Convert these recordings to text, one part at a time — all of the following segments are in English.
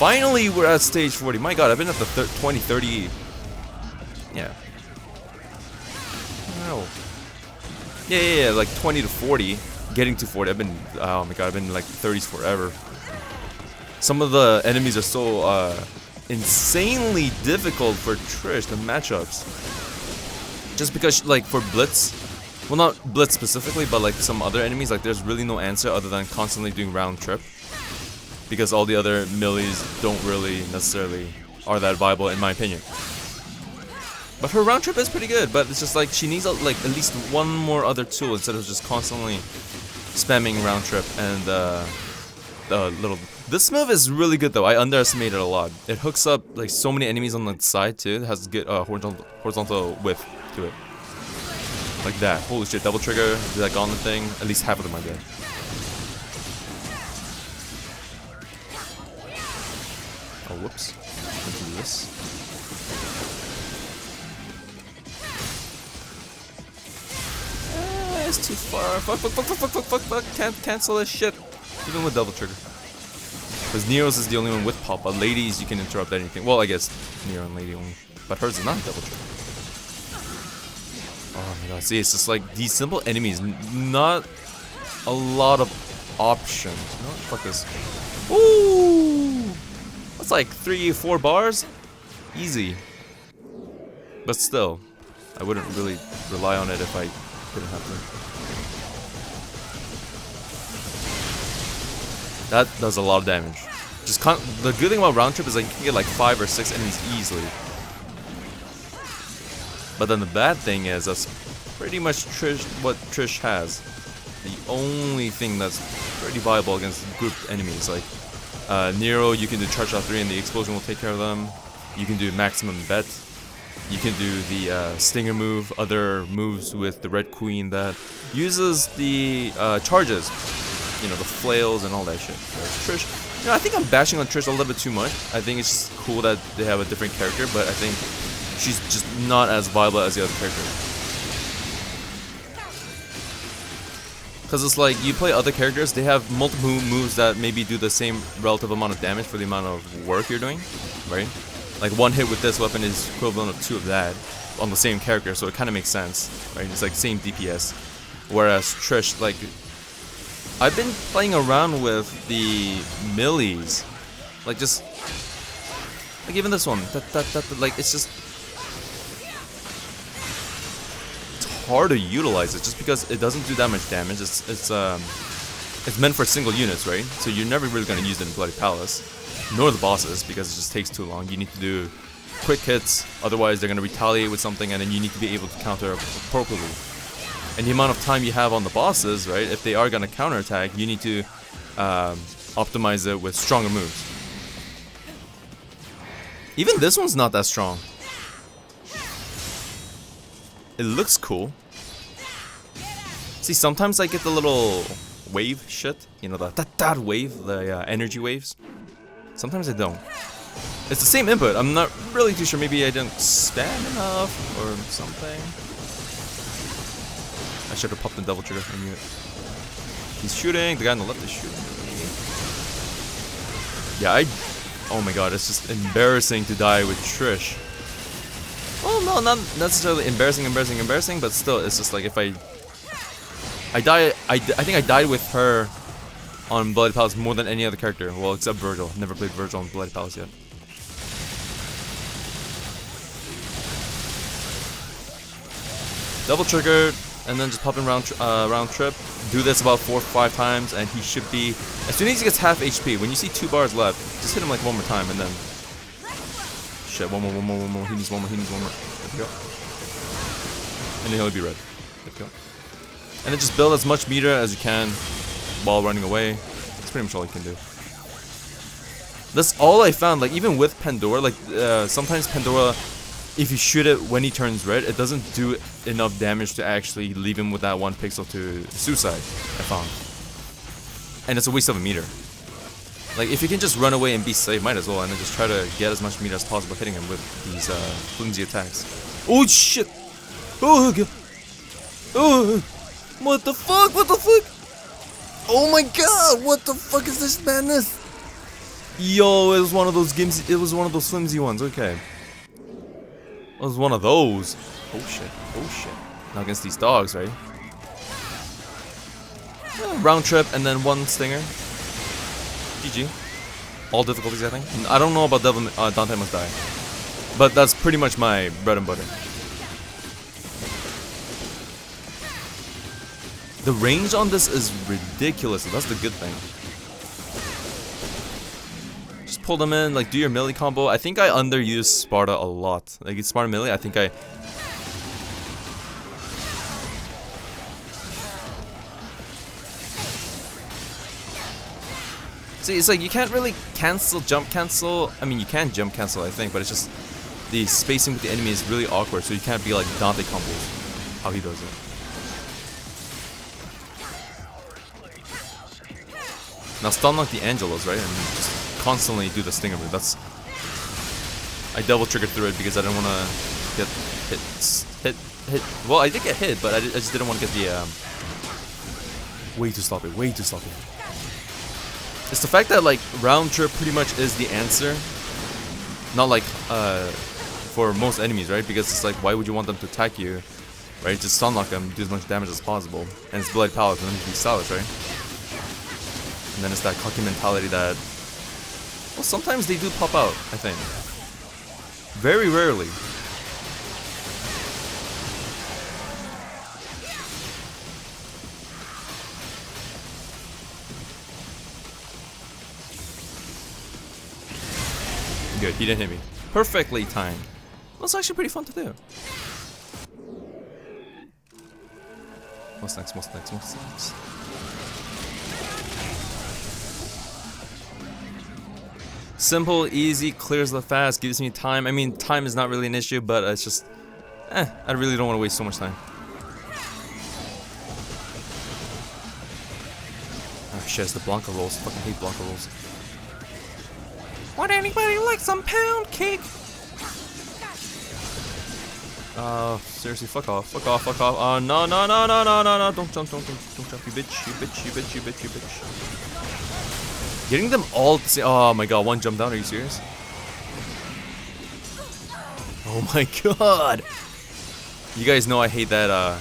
Finally, we're at stage 40. My god, I've been at the 20, 30. Yeah. Oh. Yeah, like 20 to 40. Getting to 40. I've been, oh my god, I've been in like 30s forever. Some of the enemies are so insanely difficult for Trish, the matchups. Just because, like, for Blitz, well, not Blitz specifically, but like some other enemies, like there's really no answer other than constantly doing round trip. Because all the other melees don't really necessarily are that viable in my opinion. But her round trip is pretty good, but it's just like she needs like at least one more other tool instead of just constantly spamming round trip and little. This move is really good though. I underestimated it a lot. It hooks up like so many enemies on the side too. It has good horizontal width to it. Like that. Holy shit! Double trigger, do that gauntlet thing. At least half of them are dead. Oh, whoops. Let's do this. It's too far. Fuck. Can't cancel this shit. Even with double trigger. Because Nero's is the only one with pop, but ladies, you can interrupt anything. Well, I guess Nero and lady only. But hers is not double trigger. Oh my god. See, it's just like these simple enemies. Not a lot of options. No, fuck this. Ooh! That's like 3-4 bars. Easy. But still, I wouldn't really rely on it if I didn't have to. That does a lot of damage. Just the good thing about round trip is like you can get like 5 or 6 enemies easily. But then the bad thing is that's pretty much what Trish has. The only thing that's pretty viable against grouped enemies, like Nero, you can do charge out 3 and the explosion will take care of them. You can do maximum bet. You can do the stinger move, other moves with the Red Queen that uses the charges. You know, the flails and all that shit. Trish, you know, I think I'm bashing on Trish a little bit too much. I think it's just cool that they have a different character, but I think she's just not as viable as the other character. Because it's like, you play other characters, they have multiple moves that maybe do the same relative amount of damage for the amount of work you're doing, right? Like, one hit with this weapon is equivalent of 2 of that on the same character, so it kind of makes sense, right? It's like same DPS. Whereas Trish, like, I've been playing around with the melees, like just, like even this one, like it's just, it's hard to utilize it just because it doesn't do that much damage. It's meant for single units, right? So you're never really gonna use it in Bloody Palace, nor the bosses because it just takes too long. You need to do quick hits, otherwise they're gonna retaliate with something, and then you need to be able to counter appropriately. And the amount of time you have on the bosses, right, if they are going to counterattack, you need to optimize it with stronger moves. Even this one's not that strong. It looks cool. See, sometimes I get the little wave shit. You know, that wave, the energy waves. Sometimes I don't. It's the same input. I'm not really too sure. Maybe I didn't spam enough or something. I should have popped the double trigger. I knew it. He's shooting. The guy on the left is shooting. Yeah, oh my god, it's just embarrassing to die with Trish. Well, no, not necessarily embarrassing, but still, it's just like if I think I died with her on Bloody Palace more than any other character. Well, except Virgil. Never played Virgil on Bloody Palace yet. Double trigger. And then just pop in round trip. Do this about 4 or 5 times, and he should be. As soon as he gets half HP, when you see 2 bars left, just hit him like 1 more time, and then. Shit, one more. He needs one more. There we go. And then he'll be red. There we go. And then just build as much meter as you can while running away. That's pretty much all you can do. That's all I found. Like even with Pandora, like sometimes Pandora, if you shoot it when he turns red, it doesn't do enough damage to actually leave him with that 1 pixel to suicide, I found. And it's a waste of a meter. Like, if you can just run away and be safe, might as well, and then just try to get as much meter as possible hitting him with these flimsy attacks. Oh shit! Oh god! Oh! What the fuck? Oh my god! What the fuck is this madness? Yo, it was one of those games. It was one of those flimsy ones. Okay. It was one of those. Oh shit. Oh shit. Not against these dogs, right? Round trip and then one stinger. GG. All difficulties, I think. I don't know about Dante Must Die. But that's pretty much my bread and butter. The range on this is ridiculous. That's the good thing. Just pull them in, like do your melee combo. I think I underuse Sparta a lot. Like it's Sparta melee, I think I... See, it's like you can't really jump cancel. I mean, you can jump cancel, I think, but it's just the spacing with the enemy is really awkward, so you can't be like Dante combos. How he does it. Now stun lock the Angelos, right? And just constantly do the stinger move. That's... I double triggered through it because I didn't want to get hit. Well, I did get hit, but I just didn't want to get the... Way too sloppy, way too sloppy. It's the fact that like round trip pretty much is the answer, not like for most enemies, right? Because it's like, why would you want them to attack you, right? Just stun lock them, do as much damage as possible, and it's blood palace, and then you can be stylish, right? And then it's that cocky mentality that, well, sometimes they do pop out, I think. Very rarely. Good, he didn't hit me. Perfectly timed. That's actually pretty fun to do. What's next? What's next? What's next? Simple, easy, clears the fast, gives me time. I mean, time is not really an issue, but it's just... I really don't want to waste so much time. Oh shit, it's the Blanca rolls. Fucking hate Blanca rolls. Would anybody like some pound cake? Seriously, fuck off, fuck off, fuck off. No, no, no, no, no, no, no, don't jump, don't jump, you bitch, you bitch, you bitch, you bitch, you bitch. Getting them all to say, oh my god, one jump down, are you serious? Oh my god. You guys know I hate that,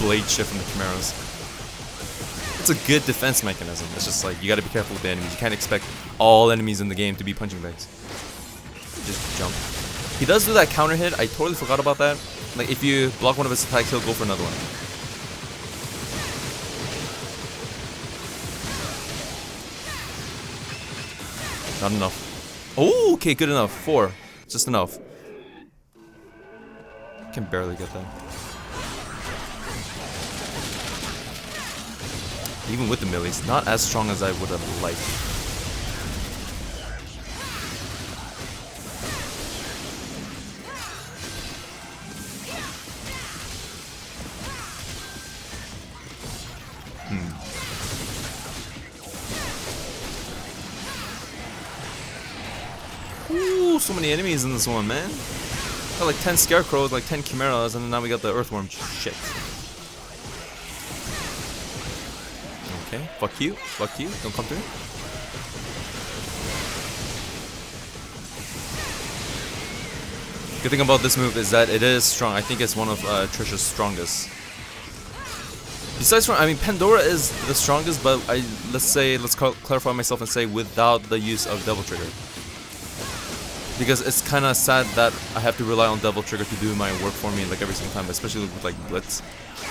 blade shift from the Chimeras. It's a good defense mechanism. It's just like, you gotta be careful with the enemies. You can't expect all enemies in the game to be punching bags. Just jump. He does do that counter hit. I totally forgot about that. Like, if you block one of his attacks, he'll go for another one. Not enough. Oh, okay, good enough. 4. Just enough. Can barely get that. Even with the melees, not as strong as I would have liked. Ooh, so many enemies in this one, man. Got like 10 scarecrows, like 10 chimeras, and now we got the earthworm shit. Okay, fuck you, don't come through. Good thing about this move is that it is strong. I think it's one of Trish's strongest. Besides from, I mean, Pandora is the strongest, but let's clarify myself and say without the use of Devil Trigger. Because it's kind of sad that I have to rely on Devil Trigger to do my work for me like every single time, especially with like Blitz.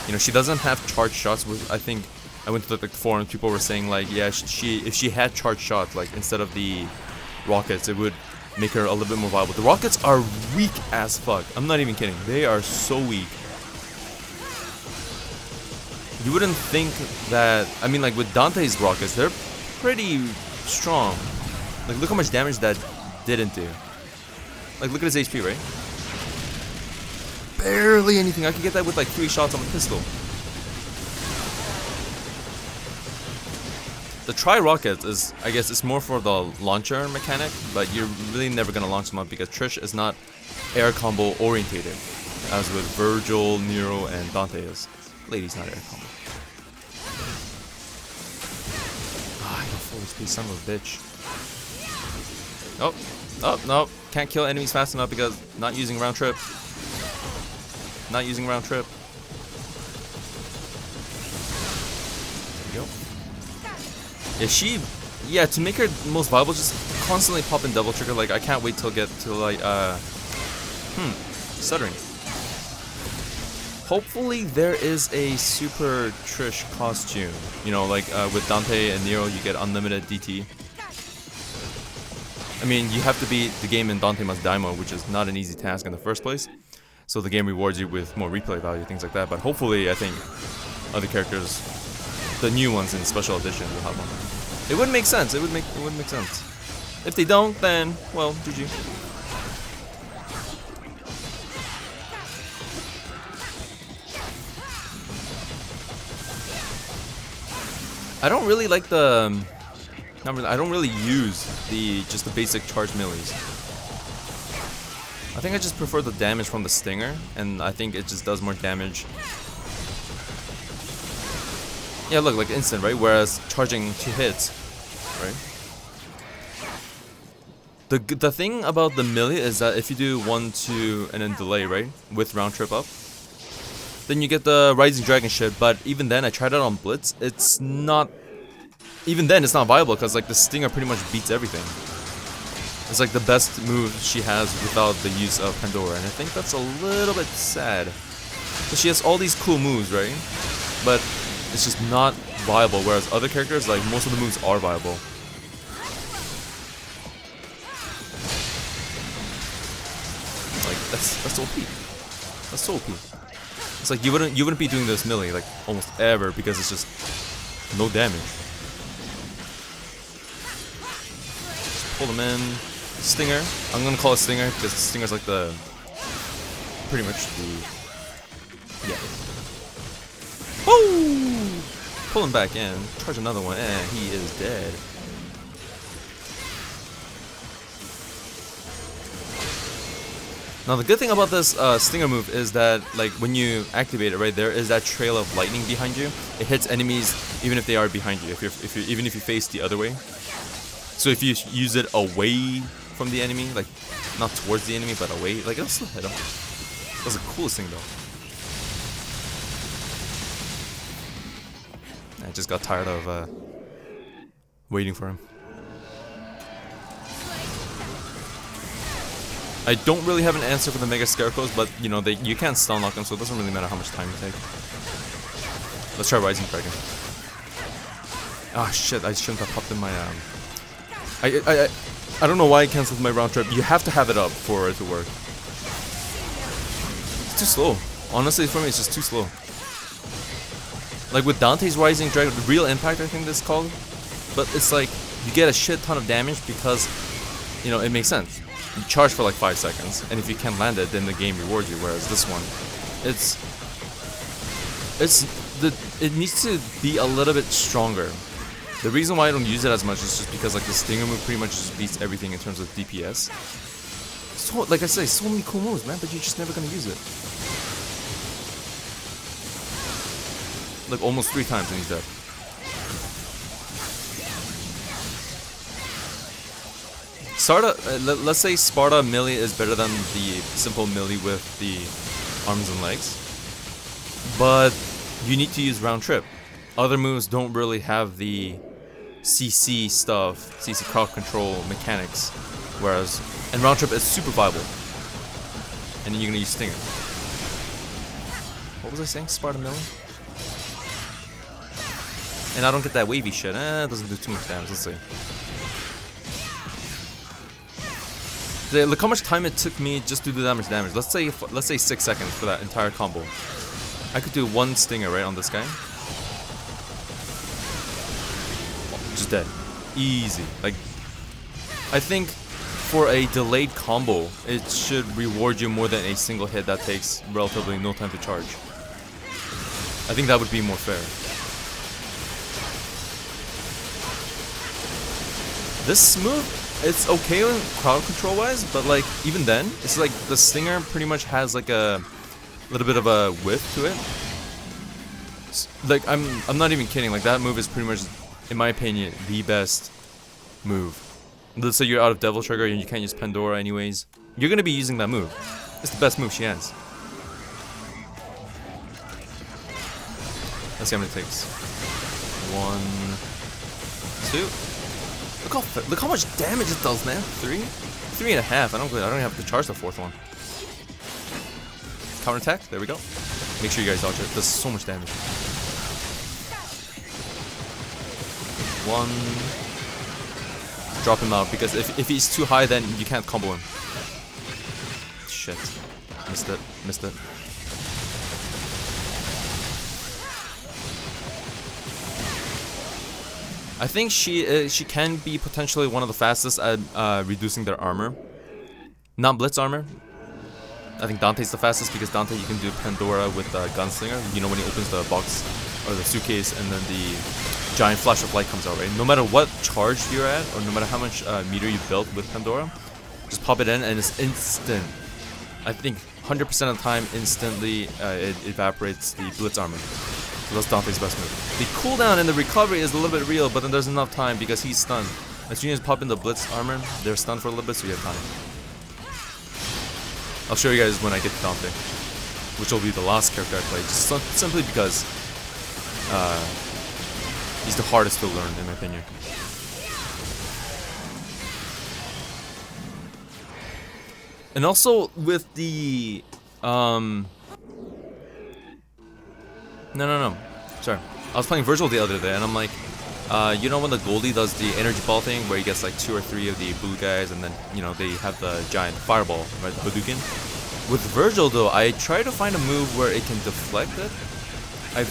You know, she doesn't have charged shots. I think I went to the forum and people were saying like, yeah, if she had charged shots, like instead of the rockets, it would make her a little bit more viable. The rockets are weak as fuck. I'm not even kidding. They are so weak. You wouldn't think that, I mean, like with Dante's rockets, they're pretty strong. Like look how much damage that didn't do. Like look at his HP, right? Barely anything. I could get that with like 3 shots on the pistol. The tri-rocket is, I guess, it's more for the launcher mechanic, but you're really never gonna launch them up because Trish is not air combo orientated, as with Virgil, Nero, and Dante is. Lady's not air combo. Ah, I got full HP, son of a bitch. Oh, oh, no. Can't kill enemies fast enough because not using round trip. Not using round trip. There we go. Yeah, yeah, to make her most viable, just constantly pop in double trigger. Like, I can't wait till get to, like, stuttering. Hopefully there is a super Trish costume. You know, like, with Dante and Nero, you get unlimited DT. I mean, you have to beat the game in Dante Must Die mode, which is not an easy task in the first place. So the game rewards you with more replay value, things like that. But hopefully, I think other characters, the new ones in Special Edition, will have one. It would make sense. It would make sense. If they don't, then well, GG. I don't really like the. I don't really use just the basic charge melees. I think I just prefer the damage from the stinger, and I think it just does more damage. Yeah, look, like instant, right? Whereas charging 2 hits, right? The thing about the melee is that if you do 1, 2, and then delay, right, with round trip up, then you get the Rising Dragon shit. But even then, I tried it on Blitz. It's not. Even then, it's not viable because like the stinger pretty much beats everything. It's like the best move she has without the use of Pandora, and I think that's a little bit sad. Because she has all these cool moves, right? But it's just not viable. Whereas other characters, like most of the moves are viable. Like that's OP. That's so OP. It's like you wouldn't be doing this melee like almost ever because it's just no damage. Pull them in. Stinger. I'm gonna call it Stinger because Stinger's like the pretty much the Woo! Pull him back in. Charge another one, and he is dead. Now the good thing about this Stinger move is that like when you activate it, right, there is that trail of lightning behind you. It hits enemies even if they are behind you. Even if you face the other way. So if you use it away from the enemy, like not towards the enemy but away, like it'll still hit him. That's the coolest thing though. I just got tired of waiting for him. I don't really have an answer for the Mega Scarecrows, but you know you can't stun lock them, so it doesn't really matter how much time you take. Let's try Rising Dragon. Ah shit! I shouldn't have popped in my I don't know why I cancelled my round trip. You have to have it up for it to work. It's too slow. Honestly, for me, it's just too slow. Like with Dante's Rising Dragon, the real impact, I think this is called. But it's like you get a shit ton of damage because, you know, it makes sense. You charge for like 5 seconds, and if you can't land it, then the game rewards you. Whereas this one, it needs to be a little bit stronger. The reason why I don't use it as much is just because like the Stinger move pretty much just beats everything in terms of DPS. So, like I say, so many cool moves, man, but you're just never gonna use it. Like almost 3 times and he's dead. Let's say Sparta melee is better than the simple melee with the arms and legs. But you need to use round trip. Other moves don't really have the CC stuff, CC crowd control mechanics, and round trip is super viable. And then you're gonna use Stinger. What was I saying? Sparta melee? And I don't get that wavy shit. It doesn't do too much damage. Let's see. Look how much time it took me just to do that much damage. Let's say 6 seconds for that entire combo. I could do 1 Stinger right on this guy. Just dead. Easy. Like, I think for a delayed combo, it should reward you more than a single hit that takes relatively no time to charge. I think that would be more fair. This move, it's okay in crowd control wise, but like even then, it's like the Stinger pretty much has like a little bit of a whiff to it. Like I'm not even kidding. Like that move is pretty much, in my opinion, the best move Let's say you're out of Devil Trigger and you can't use Pandora anyways. You're gonna be using that move. It's the best move she has. Let's see how many it takes. 1, 2. Look how much damage it does, man. 3, 3.5. I don't even have to charge the 4th one. Counter attack. There we go. Make sure you guys dodge it. It does so much damage. 1. Drop him out because if he's too high, then you can't combo him. Shit. Missed it. Missed it. I think she can be potentially one of the fastest at reducing their armor. Not blitz armor. I think Dante's the fastest because Dante you can do Pandora with Gunslinger. You know when he opens the box or the suitcase and then the giant flash of light comes out, right? No matter what charge you're at or no matter how much meter you built with Pandora, just pop it in and it's instant. I think 100% of the time instantly it evaporates the blitz armor. So that's Dante's best move. The cooldown and the recovery is a little bit real, but then there's enough time because he's stunned. As soon as you pop in the blitz armor, they're stunned for a little bit, so you have time. I'll show you guys when I get to Dante, which will be the last character I play, just simply because he's the hardest to learn, in my opinion. And also with the No. Sorry. I was playing Virgil the other day, and I'm like, you know when the Goldie does the energy ball thing, where he gets like 2 or 3 of the blue guys, and then, you know, they have the giant fireball, right, the Hadouken? With Virgil, though, I try to find a move where it can deflect it. I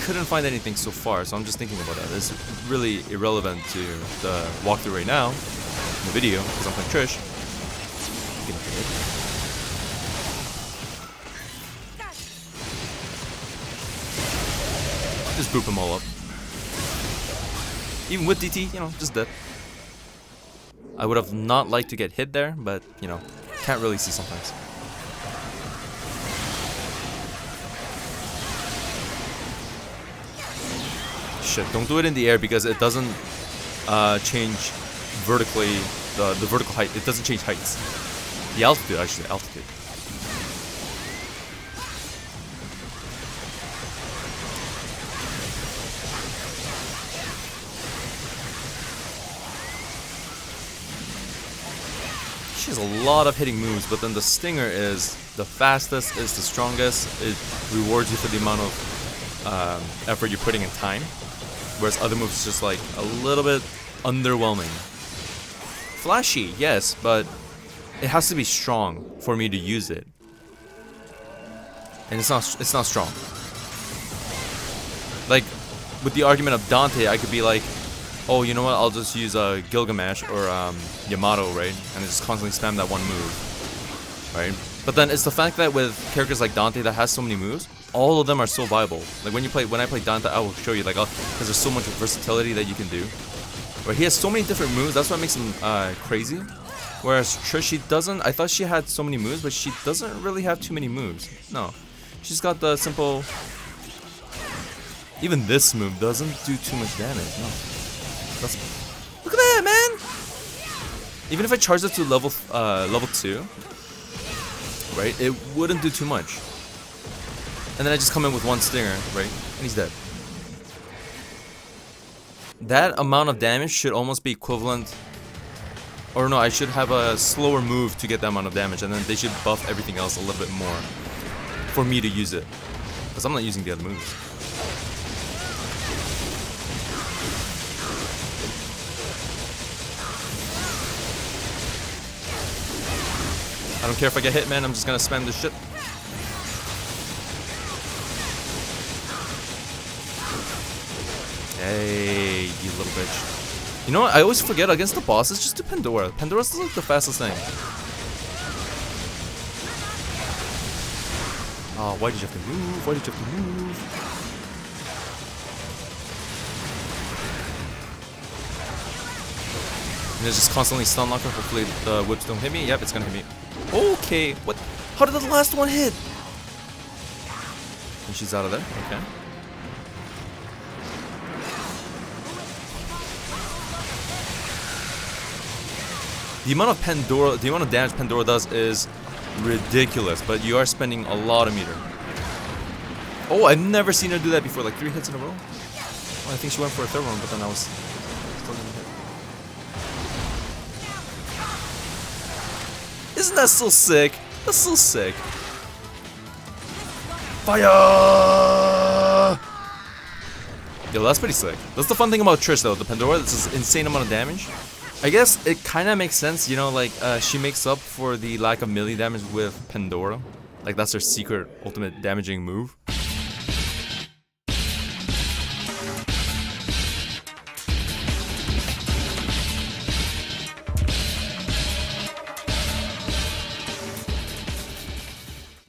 couldn't find anything so far, so I'm just thinking about that. It's really irrelevant to the walkthrough right now, in the video, because I'm playing Trish. Just group them all up. Even with DT, you know, just dead. I would have not liked to get hit there, but, you know, can't really see sometimes. Shit, don't do it in the air because it doesn't change vertically, the vertical height. It doesn't change heights. The altitude, actually, altitude. She has a lot of hitting moves, but then the Stinger is the fastest, is the strongest. It rewards you for the amount of effort you're putting in time, whereas other moves just like a little bit underwhelming. Flashy, yes, but it has to be strong for me to use it, and it's not strong. Like with the argument of Dante, I could be like, oh, you know what, I'll just use Gilgamesh or Yamato, right? And just constantly spam that one move, right? But then it's the fact that with characters like Dante that has so many moves, all of them are so viable. Like when I play Dante, I will show you, like, because there's so much versatility that you can do. Right? He has so many different moves, that's what makes him crazy. Whereas Trish, she doesn't, I thought she had so many moves, but she doesn't really have too many moves. No. She's got the simple... Even this move doesn't do too much damage, no. Look at that, man! Even if I charge it to level 2, right, it wouldn't do too much. And then I just come in with one Stinger, right, and he's dead. That amount of damage should almost be equivalent, or no, I should have a slower move to get that amount of damage, and then they should buff everything else a little bit more for me to use it, because I'm not using the other moves. I don't care if I get hit, man. I'm just gonna spam this shit. Hey, you little bitch. You know what? I always forget against the bosses, just do Pandora. Pandora's like the fastest thing. Oh, why did you have to move? Why did you have to move? And it's just constantly stun locker. Hopefully the whips don't hit me. Yep, it's gonna hit me. Okay, what? How did the last one hit? And she's out of there. Okay. The amount of damage Pandora does is ridiculous, but you are spending a lot of meter. Oh, I've never seen her do that before, like 3 hits in a row. Well, I think she went for a third one, but then I was still gonna hit. Isn't that so sick? That's so sick. Fire! Yo, that's pretty sick. That's the fun thing about Trish, though. The Pandora, this is insane amount of damage. I guess it kind of makes sense, you know, like, she makes up for the lack of melee damage with Pandora. Like, that's her secret ultimate damaging move.